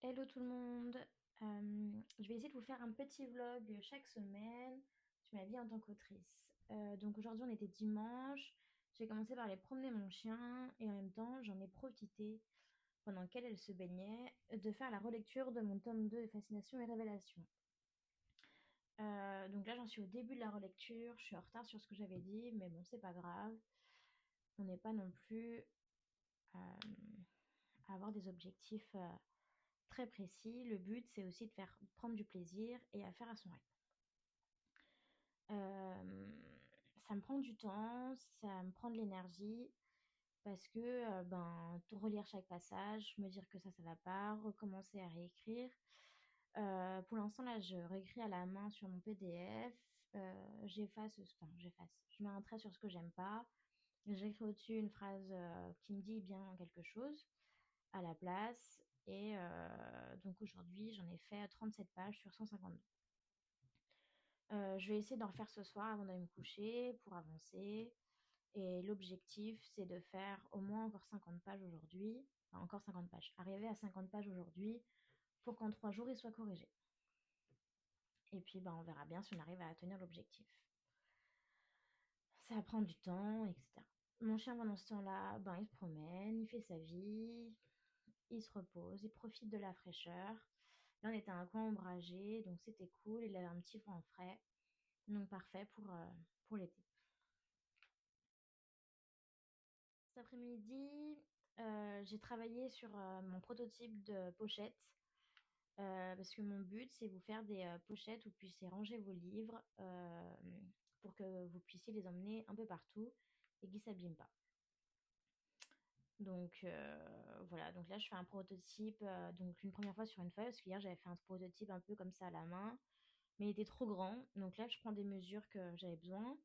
Hello tout le monde. Je vais essayer de vous faire un petit vlog chaque semaine sur ma vie en tant qu'autrice. Donc aujourd'hui on était dimanche, j'ai commencé par aller promener mon chien et en même temps j'en ai profité pendant qu'elle se baignait de faire la relecture de mon tome 2 de Fascination et Révélation. Donc là j'en suis au début de la relecture, je suis en retard sur ce que j'avais dit mais bon c'est pas grave. On n'est pas non plus à avoir des objectifs très précis. Le but, c'est aussi de faire prendre du plaisir et à faire à son rythme. Ça me prend du temps, ça me prend de l'énergie parce que tout relire chaque passage, me dire que ça va pas, recommencer à réécrire. Pour l'instant, là, je réécris à la main sur mon PDF. J'efface. Je mets un trait sur ce que j'aime pas. J'écris au-dessus une phrase qui me dit bien quelque chose à la place. Et donc aujourd'hui, j'en ai fait 37 pages sur 152. Je vais essayer d'en refaire ce soir avant d'aller me coucher pour avancer. Et l'objectif, c'est de faire au moins encore 50 pages aujourd'hui. Enfin, encore 50 pages. Arriver à 50 pages aujourd'hui pour qu'en 3 jours, il soit corrigé. Et puis, on verra bien si on arrive à tenir l'objectif. Ça va prendre du temps, etc. Mon chien, pendant ce temps-là, il se promène, il fait sa vie, il se repose, il profite de la fraîcheur. Là, on était à un coin ombragé, donc c'était cool. Il avait un petit vent frais, donc parfait pour l'été. Cet après-midi, j'ai travaillé sur mon prototype de pochette parce que mon but, c'est vous faire des pochettes où vous puissiez ranger vos livres pour que vous puissiez les emmener un peu partout et qu'ils ne s'abîment pas. Donc voilà, donc là je fais un prototype, donc une première fois sur une feuille, parce qu'hier j'avais fait un prototype un peu comme ça à la main, mais il était trop grand. Donc là je prends des mesures que j'avais besoin.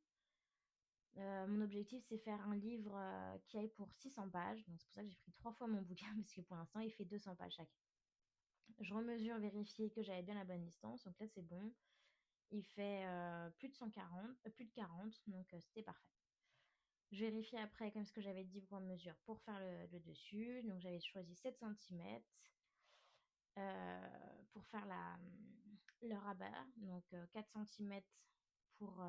Mon objectif c'est faire un livre qui aille pour 600 pages, donc c'est pour ça que j'ai pris 3 fois mon bouquin, parce que pour l'instant il fait 200 pages chaque. Je remesure, vérifier que j'avais bien la bonne distance, donc là c'est bon. Il fait plus de 140, plus de 40, donc c'était parfait. Je vérifie après comme ce que j'avais dit pour mesure pour faire le dessus. Donc j'avais choisi 7 centimètres pour faire le rabat. Donc 4 centimètres pour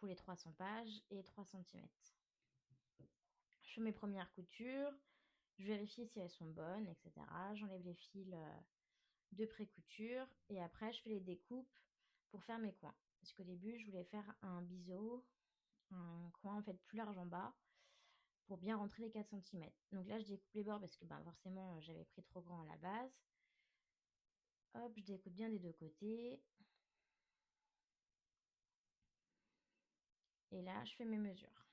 les 300 pages et 3 centimètres. Je fais mes premières coutures. Je vérifie si elles sont bonnes, etc. J'enlève les fils de pré-couture. Et après, je fais les découpes pour faire mes coins. Parce qu'au début, je voulais faire un biseau, un coin en fait plus large en bas pour bien rentrer les 4 centimètres. Donc là, je découpe les bords parce que forcément, j'avais pris trop grand à la base. Hop, je découpe bien des deux côtés. Et là, je fais mes mesures.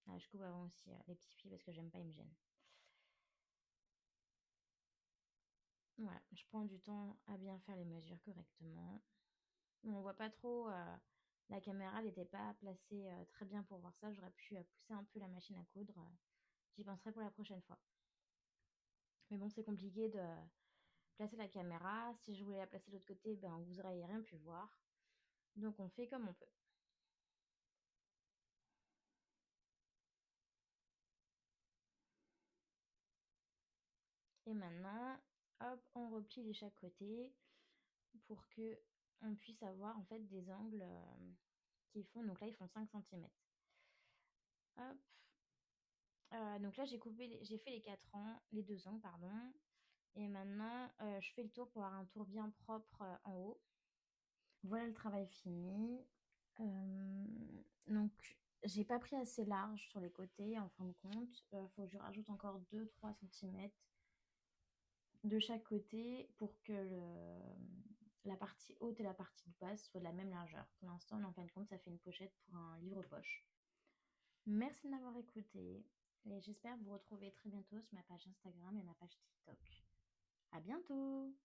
Ah, je coupe avant aussi les petits plis parce que j'aime pas, ils me gênent. Voilà, je prends du temps à bien faire les mesures correctement. On voit pas trop, la caméra n'était pas placée très bien pour voir ça. J'aurais pu pousser un peu la machine à coudre. J'y penserai pour la prochaine fois. Mais bon, c'est compliqué de placer la caméra. Si je voulais la placer de l'autre côté, vous auriez rien pu voir. Donc on fait comme on peut. Et maintenant, hop, on replie les chaque côté pour que on puisse avoir en fait des angles qui font. Donc là, ils font 5 centimètres. Hop. Donc là, j'ai fait les 4 ans, les 2 angles, pardon. Et maintenant, je fais le tour pour avoir un tour bien propre en haut. Voilà le travail fini. Donc, j'ai pas pris assez large sur les côtés en fin de compte. Faut que je rajoute encore 2-3 centimètres de chaque côté pour que la partie haute et la partie basse soient de la même largeur. Pour l'instant, en fin de compte, ça fait une pochette pour un livre-poche. Merci de m'avoir écouté et j'espère vous retrouver très bientôt sur ma page Instagram et ma page TikTok. À bientôt!